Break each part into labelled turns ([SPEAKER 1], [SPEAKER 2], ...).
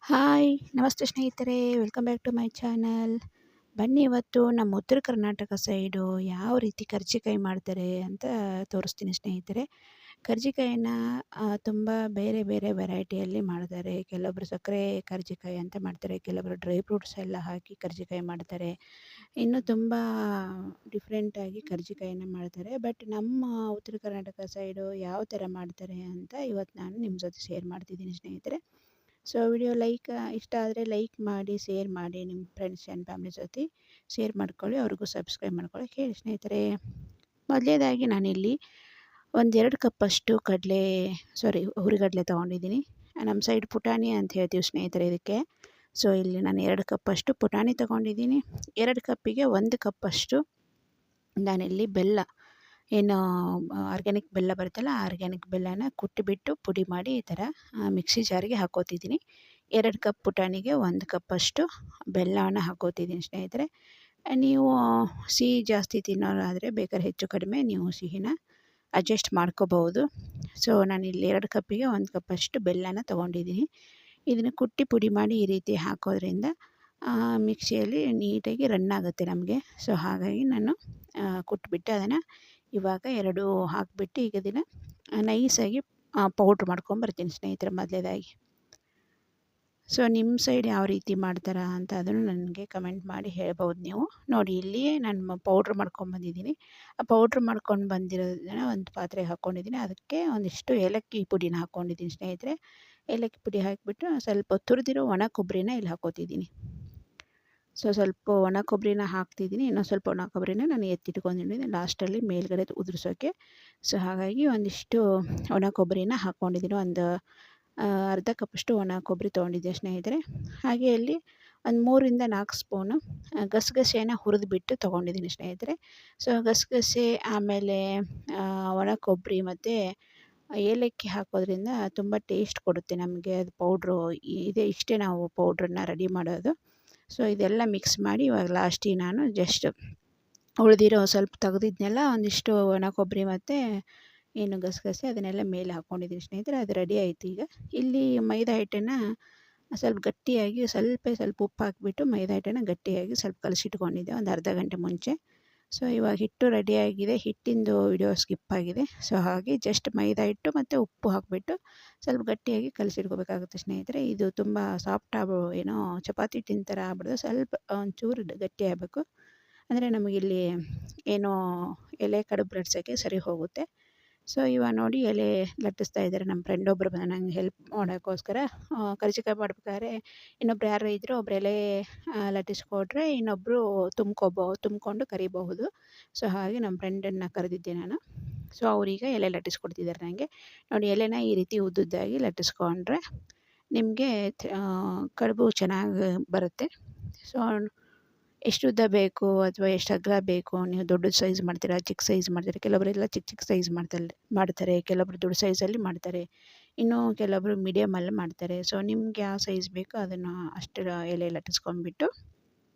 [SPEAKER 1] Hi ನಮಸ್ತೆ ಸ್ನೇಹಿತರೆ, welcome back to my channel. ಬನ್ನಿ ಇವತ್ತು ನಮ್ಮ ಉತ್ತರ ಕರ್ನಾಟಕ ಸೈಡು ಯಾವ ರೀತಿ ಕರ್ಜಿಕಾಯಿ ಮಾಡ್ತಾರೆ ಅಂತ ತೋರಿಸ್ತೀನಿ ಸ್ನೇಹಿತರೆ. ಕರ್ಜಿಕಾಯಿನ ತುಂಬ ಬೇರೆ ಬೇರೆ ವೆರೈಟಿಯಲ್ಲಿ ಮಾಡ್ತಾರೆ. ಕೆಲವೊಬ್ಬರು ಸಕ್ಕರೆ ಕರ್ಜಿಕಾಯಿ ಅಂತ ಮಾಡ್ತಾರೆ, ಕೆಲವೊಬ್ಬರು ಡ್ರೈ ಫ್ರೂಟ್ಸ್ ಎಲ್ಲ ಹಾಕಿ ಕರ್ಜಿಕಾಯಿ ಮಾಡ್ತಾರೆ. ಇನ್ನು ತುಂಬ ಡಿಫ್ರೆಂಟಾಗಿ ಕರ್ಜಿಕಾಯಿನ ಮಾಡ್ತಾರೆ. ಬಟ್ ನಮ್ಮ ಉತ್ತರ ಕರ್ನಾಟಕ ಸೈಡು ಯಾವ ಥರ ಮಾಡ್ತಾರೆ ಅಂತ ಇವತ್ತು ನಾನು ನಿಮ್ಮ ಜೊತೆ ಶೇರ್ ಮಾಡ್ತಿದ್ದೀನಿ ಸ್ನೇಹಿತರೆ. ಸೊ ವಿಡಿಯೋ ಇಷ್ಟ ಆದರೆ ಲೈಕ್ ಮಾಡಿ, ಶೇರ್ ಮಾಡಿ, ನಿಮ್ಮ ಫ್ರೆಂಡ್ಸ್ ಆ್ಯಂಡ್ ಫ್ಯಾಮಿಲಿ ಜೊತೆ ಶೇರ್ ಮಾಡ್ಕೊಳ್ಳಿ, ಅವ್ರಿಗೂ ಸಬ್ಸ್ಕ್ರೈಬ್ ಮಾಡ್ಕೊಳ್ಳೋಕೆ ಹೇಳಿ ಸ್ನೇಹಿತರೆ. ಮೊದಲನೇದಾಗಿ ನಾನಿಲ್ಲಿ 1-2 ಕಪ್ಪಷ್ಟು ಹುರಿಗಡಲೆ ತೊಗೊಂಡಿದ್ದೀನಿ. ನಮ್ಮ ಸೈಡ್ ಪುಟಾಣಿ ಅಂತ ಹೇಳ್ತೀವಿ ಸ್ನೇಹಿತರೆ ಇದಕ್ಕೆ. ಸೊ ಇಲ್ಲಿ ನಾನು 2 ಕಪ್ಪಷ್ಟು ಪುಟಾಣಿ ತೊಗೊಂಡಿದ್ದೀನಿ. 2 ಕಪ್ಪಿಗೆ 1 ಕಪ್ಪಷ್ಟು ನಾನಿಲ್ಲಿ ಬೆಲ್ಲ, ಏನು ಆರ್ಗ್ಯಾನಿಕ್ ಬೆಲ್ಲ ಬರುತ್ತಲ್ಲ, ಆರ್ಗ್ಯಾನಿಕ್ ಬೆಲ್ಲನ ಕುಟ್ಟಿಬಿಟ್ಟು ಪುಡಿ ಮಾಡಿ ಈ ಥರ ಮಿಕ್ಸಿ ಜಾರಿಗೆ ಹಾಕ್ಕೋತಿದ್ದೀನಿ. 2 ಕಪ್ ಪುಟಾಣಿಗೆ 1 ಕಪ್ಪಷ್ಟು ಬೆಲ್ಲವನ್ನು ಹಾಕ್ಕೋತಿದ್ದೀನಿ ಸ್ನೇಹಿತರೆ. ನೀವು ಸಿಹಿ ಜಾಸ್ತಿ ತಿನ್ನೋರಾದರೆ ಬೇಕಾದ್ರೆ ಹೆಚ್ಚು ಕಡಿಮೆ ನೀವು ಸಿಹಿನ ಅಡ್ಜಸ್ಟ್ ಮಾಡ್ಕೋಬಹುದು. ಸೊ ನಾನಿಲ್ಲಿ 2 ಕಪ್ಪಿಗೆ 1 ಕಪ್ಪಷ್ಟು ಬೆಲ್ಲನ ತೊಗೊಂಡಿದ್ದೀನಿ. ಇದನ್ನು ಕುಟ್ಟಿ ಪುಡಿ ಮಾಡಿ ಈ ರೀತಿ ಹಾಕೋದ್ರಿಂದ ಮಿಕ್ಸಿಯಲ್ಲಿ ನೀಟಾಗಿ ರನ್ ಆಗುತ್ತೆ ನಮಗೆ. ಸೊ ಹಾಗಾಗಿ ನಾನು ಕುಟ್ಬಿಟ್ಟು ಅದನ್ನು ಇವಾಗ 2 ಹಾಕಿಬಿಟ್ಟು ಈಗ ಇದನ್ನು ನೈಸಾಗಿ ಪೌಡ್ರ್ ಮಾಡ್ಕೊಂಬರ್ತೀನಿ ಸ್ನೇಹಿತರೆ ಮೊದಲನೇದಾಗಿ. ಸೊ ನಿಮ್ಮ ಸೈಡ್ ಯಾವ ರೀತಿ ಮಾಡ್ತಾರಾ ಅಂತ ಅದನ್ನು ನನಗೆ ಕಮೆಂಟ್ ಮಾಡಿ ಹೇಳ್ಬೋದು ನೀವು. ನೋಡಿ ಇಲ್ಲಿಯೇ ನಾನು ಪೌಡ್ರ್ ಮಾಡ್ಕೊಂಬಂದಿದ್ದೀನಿ. ಆ ಪೌಡ್ರ್ ಮಾಡ್ಕೊಂಡು ಬಂದಿರೋದನ್ನು ಒಂದು ಪಾತ್ರೆಗೆ ಹಾಕ್ಕೊಂಡಿದ್ದೀನಿ. ಅದಕ್ಕೆ ಒಂದಿಷ್ಟು ಏಲಕ್ಕಿ ಪುಡಿನ ಹಾಕ್ಕೊಂಡಿದ್ದೀನಿ ಸ್ನೇಹಿತರೆ. ಏಲಕ್ಕಿ ಪುಡಿ ಹಾಕಿಬಿಟ್ಟು ಸ್ವಲ್ಪ ತುರಿದಿರೋ ಒಣ ಕೊಬ್ಬರಿನ ಇಲ್ಲಿ ಹಾಕ್ಕೋತಿದ್ದೀನಿ. ಸೊ ಸ್ವಲ್ಪ ಒಣ ಕೊಬ್ಬರಿನ ಹಾಕ್ತಿದ್ದೀನಿ. ಇನ್ನೊಂದು ಸ್ವಲ್ಪ ಒಣ ಕೊಬ್ಬರಿನ ನಾನು ಎತ್ತಿಟ್ಕೊಂಡಿದ್ದೀನಿ ಲಾಸ್ಟಲ್ಲಿ ಮೇಲ್ಗಡೆ ಉದುರಿಸೋಕ್ಕೆ. ಸೊ ಹಾಗಾಗಿ ಒಂದಿಷ್ಟು ಒಣ ಕೊಬ್ಬರಿನ ಹಾಕ್ಕೊಂಡಿದ್ದೀನಿ. ಒಂದು ಅರ್ಧ ಕಪ್ಪಷ್ಟು ಒಣ ಕೊಬ್ಬರಿ ತೊಗೊಂಡಿದ್ದೆ ಸ್ನೇಹಿತರೆ. ಹಾಗೆ ಇಲ್ಲಿ ಒಂದು 3-4 ಸ್ಪೂನು ಗಸಗಸೆಯನ್ನು ಹುರಿದ್ಬಿಟ್ಟು ತೊಗೊಂಡಿದ್ದೀನಿ ಸ್ನೇಹಿತರೆ. ಸೊ ಗಸಗಸೆ ಆಮೇಲೆ ಒಣ ಕೊಬ್ಬರಿ ಮತ್ತು ಏಲಕ್ಕಿ ಹಾಕೋದ್ರಿಂದ ತುಂಬ ಟೇಸ್ಟ್ ಕೊಡುತ್ತೆ ನಮಗೆ. ಅದು ಪೌಡ್ರು ಇಷ್ಟೇ ನಾವು ಪೌಡ್ರನ್ನ ರೆಡಿ ಮಾಡೋದು. ಸೊ ಇದೆಲ್ಲ ಮಿಕ್ಸ್ ಮಾಡಿ ಇವಾಗ ಲಾಸ್ಟಿಗೆ ನಾನು ಜಸ್ಟ್ ಉಳಿದಿರೋ ಸ್ವಲ್ಪ ತೆಗ್ದಿದ್ನೆಲ್ಲ ಒಂದಿಷ್ಟು ಒಣ ಕೊಬ್ಬರಿ ಮತ್ತು ಏನು ಗಸಗಸೆ ಅದನ್ನೆಲ್ಲ ಮೇಲೆ ಹಾಕ್ಕೊಂಡಿದ್ದೀನಿ ಸ್ನೇಹಿತರೆ. ಅದು ರೆಡಿ ಆಯಿತು. ಈಗ ಇಲ್ಲಿ ಮೈದಾ ಹಿಟ್ಟನ್ನು ಸ್ವಲ್ಪ ಗಟ್ಟಿಯಾಗಿ ಸ್ವಲ್ಪ ಉಪ್ಪು ಹಾಕಿಬಿಟ್ಟು ಮೈದಾ ಹಿಟ್ಟನ್ನು ಗಟ್ಟಿಯಾಗಿ ಸ್ವಲ್ಪ ಕಲಸಿಟ್ಕೊಂಡಿದ್ದೆ ಒಂದು ಅರ್ಧ ಗಂಟೆ ಮುಂಚೆ. ಸೊ ಇವಾಗ ಹಿಟ್ಟು ರೆಡಿಯಾಗಿದೆ. ಹಿಟ್ಟಿಂದು ವಿಡಿಯೋ ಸ್ಕಿಪ್ ಆಗಿದೆ. ಸೊ ಹಾಗೆ ಜಸ್ಟ್ ಮೈದಾ ಹಿಟ್ಟು ಮತ್ತು ಉಪ್ಪು ಹಾಕಿಬಿಟ್ಟು ಸ್ವಲ್ಪ ಗಟ್ಟಿಯಾಗಿ ಕಲಸಿಟ್ಕೋಬೇಕಾಗುತ್ತೆ ಸ್ನೇಹಿತರೆ. ಇದು ತುಂಬ ಸಾಫ್ಟ್ ಏನೋ ಚಪಾತಿ ಹಿಟ್ಟಿನ ಥರ ಆಗ್ಬಿಡೋದು, ಸ್ವಲ್ಪ ಒಂಚೂರು ಗಟ್ಟಿ ಆಗಬೇಕು. ಅಂದರೆ ನಮಗಿಲ್ಲಿ ಏನೋ ಎಲೆ ಕಡುಬು ಲಟ್ಸೋಕ್ಕೆ ಸರಿ ಹೋಗುತ್ತೆ. ಸೊ ಇವಾಗ ನೋಡಿ ಎಲೆ ಲಟ್ಟಿಸ್ತಾ ಇದ್ದಾರೆ. ನಮ್ಮ ಫ್ರೆಂಡ್ ಒಬ್ಬರು ನಂಗೆ ಹೆಲ್ಪ್ ಮಾಡೋಕ್ಕೋಸ್ಕರ ಕರ್ಜಿಕಾಯಿ ಮಾಡ್ಬೇಕಾದ್ರೆ ಇನ್ನೊಬ್ರು ಯಾರು ಇದ್ದರೂ ಒಬ್ರು ಎಲೆ ಲಟ್ಟಿಸ್ಕೊಟ್ರೆ ಇನ್ನೊಬ್ಬರು ತುಂಬಿಕೊಂಡು ಕರಿಬಹುದು. ಸೊ ಹಾಗೆ ನಮ್ಮ ಫ್ರೆಂಡನ್ನು ಕರೆದಿದ್ದೆ ನಾನು. ಸೊ ಅವರೀಗ ಎಲೆ ಲಟ್ಟಿಸ್ಕೊಡ್ತಿದ್ದಾರೆ ನನಗೆ. ನೋಡಿ ಎಲೆನ ಈ ರೀತಿ ಉದ್ದುದ್ದಾಗಿ ಲಟ್ಟಿಸ್ಕೊಂಡ್ರೆ ನಿಮಗೆ ಕಡುಬು ಚೆನ್ನಾಗಿ ಬರುತ್ತೆ. ಸೊ ಎಷ್ಟು ಉದ್ದ ಬೇಕು ಅಥವಾ ಎಷ್ಟು ಅಗಲ ಬೇಕು, ನೀವು ದೊಡ್ಡ ಸೈಜ್ ಮಾಡ್ತೀರಾ, ಚಿಕ್ಕ ಸೈಜ್ ಮಾಡ್ತೀರಾ, ಕೆಲವರೆಲ್ಲ ಚಿಕ್ಕ ಸೈಜ್ ಮಾಡ್ತಾರೆ, ಕೆಲವೊಬ್ರು ದೊಡ್ಡ ಸೈಜಲ್ಲಿ ಮಾಡ್ತಾರೆ, ಇನ್ನು ಕೆಲವೊಬ್ರು ಮೀಡಿಯಮಲ್ಲಿ ಮಾಡ್ತಾರೆ. ಸೊ ನಿಮ್ಗೆ ಯಾವ ಸೈಜ್ ಬೇಕೋ ಅದನ್ನು ಅಷ್ಟು ಎಲೆ ಲಟ್ಟಿಸ್ಕೊಂಡ್ಬಿಟ್ಟು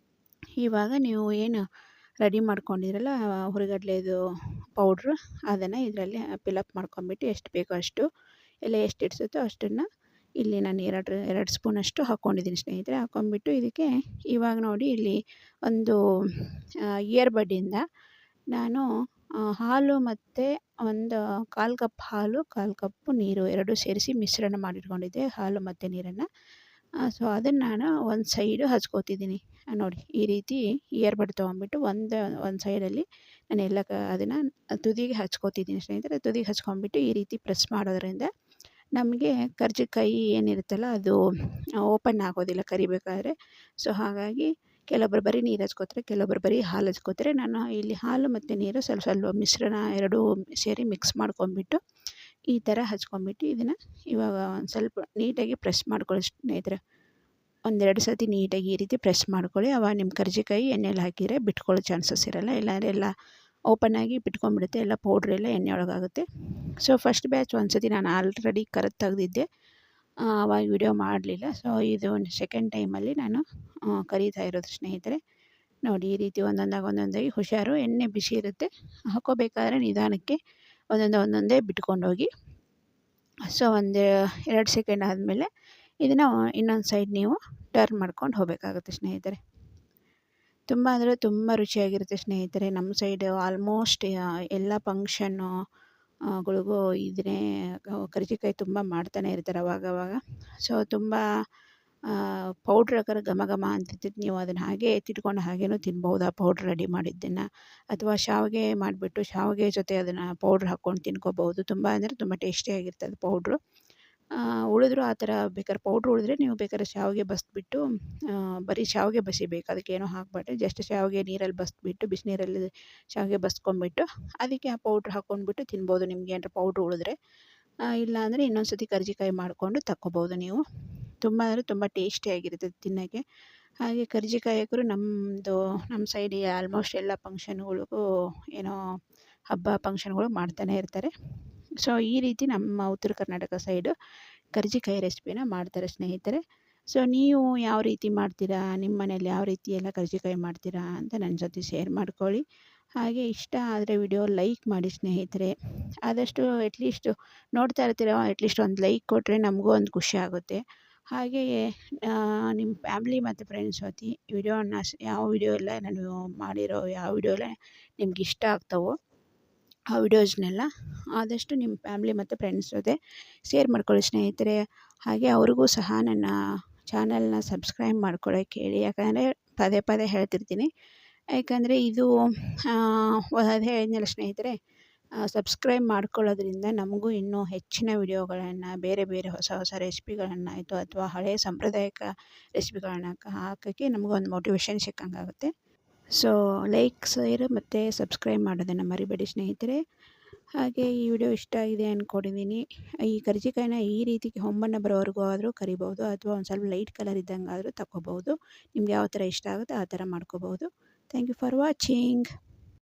[SPEAKER 1] ಇವಾಗ ನೀವು ಏನು ರೆಡಿ ಮಾಡ್ಕೊಂಡಿರಲ್ಲ ಹುರಿಗಡಲೆದು ಪೌಡ್ರು, ಅದನ್ನು ಇದರಲ್ಲಿ ಫಿಲಪ್ ಮಾಡ್ಕೊಂಬಿಟ್ಟು ಎಷ್ಟು ಬೇಕೋ ಅಷ್ಟು ಎಲೆ ಎಷ್ಟು ಇಡಿಸುತ್ತೋ ಅಷ್ಟನ್ನು ಇಲ್ಲಿ ನಾನು 2 ಸ್ಪೂನಷ್ಟು ಹಾಕ್ಕೊಂಡಿದ್ದೀನಿ ಸ್ನೇಹಿತರೆ. ಹಾಕ್ಕೊಂಬಿಟ್ಟು ಇದಕ್ಕೆ ಇವಾಗ ನೋಡಿ ಇಲ್ಲಿ ಒಂದು ಇಯರ್ಬಡ್ಡಿಂದ ನಾನು ಹಾಲು ಮತ್ತು ಒಂದು 1/4 ಕಪ್ ಹಾಲು, 1/4 ಕಪ್ಪು ನೀರು 2 ಸೇರಿಸಿ ಮಿಶ್ರಣ ಮಾಡಿಟ್ಕೊಂಡಿದ್ದೆ, ಹಾಲು ಮತ್ತು ನೀರನ್ನು. ಸೊ ಅದನ್ನು ನಾನು ಒಂದು ಸೈಡು ಹಚ್ಕೋತಿದ್ದೀನಿ. ನೋಡಿ ಈ ರೀತಿ ಇಯರ್ಬಡ್ ತೊಗೊಂಬಿಟ್ಟು ಒಂದು ಸೈಡಲ್ಲಿ ನಾನು ಅದನ್ನು ತುದಿಗೆ ಹಚ್ಕೋತಿದ್ದೀನಿ ಸ್ನೇಹಿತರೆ. ತುದಿಗೆ ಹಚ್ಕೊಂಬಿಟ್ಟು ಈ ರೀತಿ ಪ್ರೆಸ್ ಮಾಡೋದ್ರಿಂದ ನಮಗೆ ಕರ್ಜಿಕಾಯಿ ಏನಿರುತ್ತಲ್ಲ ಅದು ಓಪನ್ ಆಗೋದಿಲ್ಲ ಕರಿಬೇಕಾದ್ರೆ. ಸೊ ಹಾಗಾಗಿ ಕೆಲವೊಬ್ಬರು ಬರೀ ನೀರು ಹಚ್ಕೋತಾರೆ, ಕೆಲವೊಬ್ಬರು ಬರೀ ಹಾಲು ಹಚ್ಕೋತಾರೆ. ನಾನು ಇಲ್ಲಿ ಹಾಲು ಮತ್ತು ನೀರು ಸ್ವಲ್ಪ ಮಿಶ್ರಣ 2 ಸೇರಿ ಮಿಕ್ಸ್ ಮಾಡ್ಕೊಂಬಿಟ್ಟು ಈ ಥರ ಹಚ್ಕೊಂಬಿಟ್ಟು ಇದನ್ನು ಇವಾಗ ಒಂದು ಸ್ವಲ್ಪ ನೀಟಾಗಿ ಪ್ರೆಸ್ ಮಾಡ್ಕೊಳ್ಳಿ ಸ್ನೇಹಿತರೆ. 1-2 ಸತಿ ನೀಟಾಗಿ ಈ ರೀತಿ ಪ್ರೆಸ್ ಮಾಡ್ಕೊಳ್ಳಿ. ಅವಾಗ ನಿಮ್ಮ ಕರ್ಜಿಕಾಯಿ ಎಣ್ಣೆಲಿ ಹಾಕಿದರೆ ಬಿಟ್ಕೊಳ್ಳೋ ಚಾನ್ಸಸ್ ಇರೋಲ್ಲ. ಇಲ್ಲಾಂದರೆ ಎಲ್ಲ ಓಪನ್ನಾಗಿ ಬಿಟ್ಕೊಂಡ್ಬಿಡುತ್ತೆ, ಎಲ್ಲ ಪೌಡ್ರ್ ಎಲ್ಲ ಎಣ್ಣೆ ಒಳಗಾಗುತ್ತೆ. ಸೊ ಫಸ್ಟ್ ಬ್ಯಾಚ್ ಒಂದು ಸತಿ ನಾನು ಆಲ್ರೆಡಿ ಕರೆದು ತೆಗ್ದಿದ್ದೆ, ಆವಾಗ ವಿಡಿಯೋ ಮಾಡಲಿಲ್ಲ. ಸೊ ಇದು ಸೆಕೆಂಡ್ ಟೈಮಲ್ಲಿ ನಾನು ಕರೀತಾ ಇರೋದು ಸ್ನೇಹಿತರೆ. ನೋಡಿ ಈ ರೀತಿ ಒಂದೊಂದಾಗಿ ಹುಷಾರು, ಎಣ್ಣೆ ಬಿಸಿ ಇರುತ್ತೆ, ಹಾಕ್ಕೋಬೇಕಾದ್ರೆ ನಿಧಾನಕ್ಕೆ ಒಂದೊಂದೇ ಬಿಟ್ಕೊಂಡೋಗಿ. ಸೊ 2 ಸೆಕೆಂಡ್ ಆದಮೇಲೆ ಇದನ್ನು ಇನ್ನೊಂದು ಸೈಡ್ ನೀವು ಟರ್ನ್ ಮಾಡ್ಕೊಂಡು ಹೋಗಬೇಕಾಗುತ್ತೆ ಸ್ನೇಹಿತರೆ. ತುಂಬ ಅಂದರೆ ತುಂಬ ರುಚಿಯಾಗಿರುತ್ತೆ ಸ್ನೇಹಿತರೆ. ನಮ್ಮ ಸೈಡು ಆಲ್ಮೋಸ್ಟ್ ಎಲ್ಲ ಫಂಕ್ಷನ್ನು ಗಳಿಗೂ ಇದನ್ನೇ ಕರ್ಜಿಕಾಯಿ ತುಂಬ ಮಾಡ್ತಾನೆ ಇರ್ತಾರೆ ಅವಾಗವಾಗ. ಸೊ ತುಂಬ ಪೌಡ್ರ್ ಹಾಕಿದ್ರೆ ಘಮ ಘಮ ಅಂತಿರ್ತೈತೆ. ನೀವು ಅದನ್ನು ಹಾಗೇ ಎತ್ತಿಟ್ಕೊಂಡು ಹಾಗೇನೂ ತಿನ್ಬೋದು ಆ ಪೌಡ್ರ್ ರೆಡಿ ಮಾಡಿದ್ದನ್ನು. ಅಥವಾ ಶಾವಿಗೆ ಮಾಡಿಬಿಟ್ಟು ಶಾವಿಗೆ ಜೊತೆ ಅದನ್ನು ಪೌಡ್ರ್ ಹಾಕ್ಕೊಂಡು ತಿನ್ಕೋಬೋದು. ತುಂಬ ಅಂದರೆ ತುಂಬ ಟೇಸ್ಟಿಯಾಗಿರ್ತದೆ ಪೌಡ್ರು. ಉಳಿದ್ರು ಆ ಥರ ಬೇಕಾದ್ರೆ ಪೌಡ್ರ್ ಉಳಿದ್ರೆ ನೀವು ಬೇಕಾದ್ರೆ ಶಾವಿಗೆ ಬಸಿದ್ಬಿಟ್ಟು ಬರೀ ಶಾವಿಗೆ ಬಸಿಬೇಕು, ಅದಕ್ಕೇನೂ ಹಾಕಬೇಡ್ರಿ. ಜಸ್ಟ್ ಶಾವಿಗೆ ನೀರಲ್ಲಿ ಬಸಿದ್ಬಿಟ್ಟು ಬಿಸಿನೀರಲ್ಲಿ ಶಾವಿಗೆ ಬಸ್ಕೊಂಬಿಟ್ಟು ಅದಕ್ಕೆ ಆ ಪೌಡ್ರ್ ಹಾಕ್ಕೊಂಡ್ಬಿಟ್ಟು ತಿನ್ಬೋದು ನಿಮಗೆ ಏನಾರ ಪೌಡ್ರ್ ಉಳಿದ್ರೆ. ಇಲ್ಲಾಂದರೆ ಇನ್ನೊಂದು ಸತಿ ಕರ್ಜಿಕಾಯಿ ಮಾಡಿಕೊಂಡು ತಕ್ಕೊಬೋದು ನೀವು. ತುಂಬ ಅಂದರೆ ತುಂಬ ಟೇಸ್ಟಿಯಾಗಿರುತ್ತೆ ತಿನ್ನೋಕ್ಕೆ. ಹಾಗೆ ಕರ್ಜಿಕಾಯಿ ಹಾಕಿದ್ರು ನಮ್ಮ ಸೈಡಿಗೆ ಆಲ್ಮೋಸ್ಟ್ ಎಲ್ಲ ಫಂಕ್ಷನ್ಗಳಿಗೂ ಏನೋ ಹಬ್ಬ ಫಂಕ್ಷನ್ಗಳು ಮಾಡ್ತಾನೆ ಇರ್ತಾರೆ. ಸೊ ಈ ರೀತಿ ನಮ್ಮ ಉತ್ತರ ಕರ್ನಾಟಕ ಸೈಡು ಕರ್ಜಿಕಾಯಿ ರೆಸಿಪಿನ ಮಾಡ್ತಾರೆ ಸ್ನೇಹಿತರೆ. ಸೊ ನೀವು ಯಾವ ರೀತಿ ಮಾಡ್ತೀರಾ, ನಿಮ್ಮ ಮನೇಲಿ ಯಾವ ರೀತಿ ಎಲ್ಲ ಕರ್ಜಿಕಾಯಿ ಮಾಡ್ತೀರಾ ಅಂತ ನನ್ನ ಜೊತೆ ಶೇರ್ ಮಾಡ್ಕೊಳ್ಳಿ. ಹಾಗೆ ಇಷ್ಟ ಆದರೆ ವಿಡಿಯೋ ಲೈಕ್ ಮಾಡಿ ಸ್ನೇಹಿತರೆ. ಆದಷ್ಟು ಅಟ್ಲೀಸ್ಟ್ ನೋಡ್ತಾ ಇರ್ತೀರ, ಅಟ್ಲೀಸ್ಟ್ ಒಂದು ಲೈಕ್ ಕೊಟ್ಟರೆ ನಮಗೂ ಒಂದು ಖುಷಿ ಆಗುತ್ತೆ. ಹಾಗೆಯೇ ನಿಮ್ಮ ಫ್ಯಾಮ್ಲಿ ಮತ್ತು ಫ್ರೆಂಡ್ಸ್ ಜೊತೆ ವಿಡಿಯೋನ ಯಾವ ವಿಡಿಯೋ ಎಲ್ಲ ನಾನು ಮಾಡಿರೋ ಯಾವ ವಿಡಿಯೋ ಎಲ್ಲ ನಿಮ್ಗೆ ಇಷ್ಟ ಆಗ್ತವೋ ಆ ವಿಡಿಯೋಸ್ನೆಲ್ಲ ಆದಷ್ಟು ನಿಮ್ಮ ಫ್ಯಾಮ್ಲಿ ಮತ್ತು ಫ್ರೆಂಡ್ಸ್ ಜೊತೆ ಶೇರ್ ಮಾಡ್ಕೊಳ್ಳಿ ಸ್ನೇಹಿತರೆ. ಹಾಗೆ ಅವ್ರಿಗೂ ಸಹ ನನ್ನ ಚಾನಲ್ನ ಸಬ್ಸ್ಕ್ರೈಬ್ ಮಾಡ್ಕೊಳ್ಳೋಕೆ ಹೇಳಿ. ಯಾಕಂದರೆ ಪದೇ ಪದೇ ಹೇಳ್ತಿರ್ತೀನಿ. ಯಾಕಂದರೆ ಇದು ಅದೇ ಹೇಳಿದ್ನಲ್ಲ ಸ್ನೇಹಿತರೆ, ಸಬ್ಸ್ಕ್ರೈಬ್ ಮಾಡ್ಕೊಳ್ಳೋದ್ರಿಂದ ನಮಗೂ ಇನ್ನೂ ಹೆಚ್ಚಿನ ವಿಡಿಯೋಗಳನ್ನು ಬೇರೆ ಬೇರೆ ಹೊಸ ಹೊಸ ರೆಸಿಪಿಗಳನ್ನು ಆಯಿತು ಅಥವಾ ಹಳೆಯ ಸಾಂಪ್ರದಾಯಿಕ ರೆಸಿಪಿಗಳನ್ನ ಹಾಕೋಕ್ಕೆ ನಮಗೊಂದು ಮೋಟಿವೇಶನ್ ಸಿಕ್ಕಂಗಾಗುತ್ತೆ. ಸೊ ಲೈಕ್, ಶೇರ್ ಮತ್ತು ಸಬ್ಸ್ಕ್ರೈಬ್ ಮಾಡೋದನ್ನು ಮರಿಬೇಡಿ ಸ್ನೇಹಿತರೆ. ಹಾಗೆ ಈ ವಿಡಿಯೋ ಇಷ್ಟ ಆಗಿದೆ ಅಂದ್ಕೊಂಡಿದ್ದೀನಿ. ಈ ಕರ್ಜಿಕಾಯಿನ ಈ ರೀತಿ ಹೊಂಬಣ್ಣ ಬರೋವರೆಗೂ ಆದರೂ ಕರಿಬೋದು ಅಥವಾ ಒಂದು ಸ್ವಲ್ಪ ಲೈಟ್ ಕಲರ್ ಇದ್ದಂಗೆ ಆದರೂ ತಗೋಬೋದು. ನಿಮ್ಗೆ ಯಾವ ಥರ ಇಷ್ಟ ಆಗುತ್ತೆ ಆ ಥರ ಮಾಡ್ಕೋಬೋದು. Thank you for watching.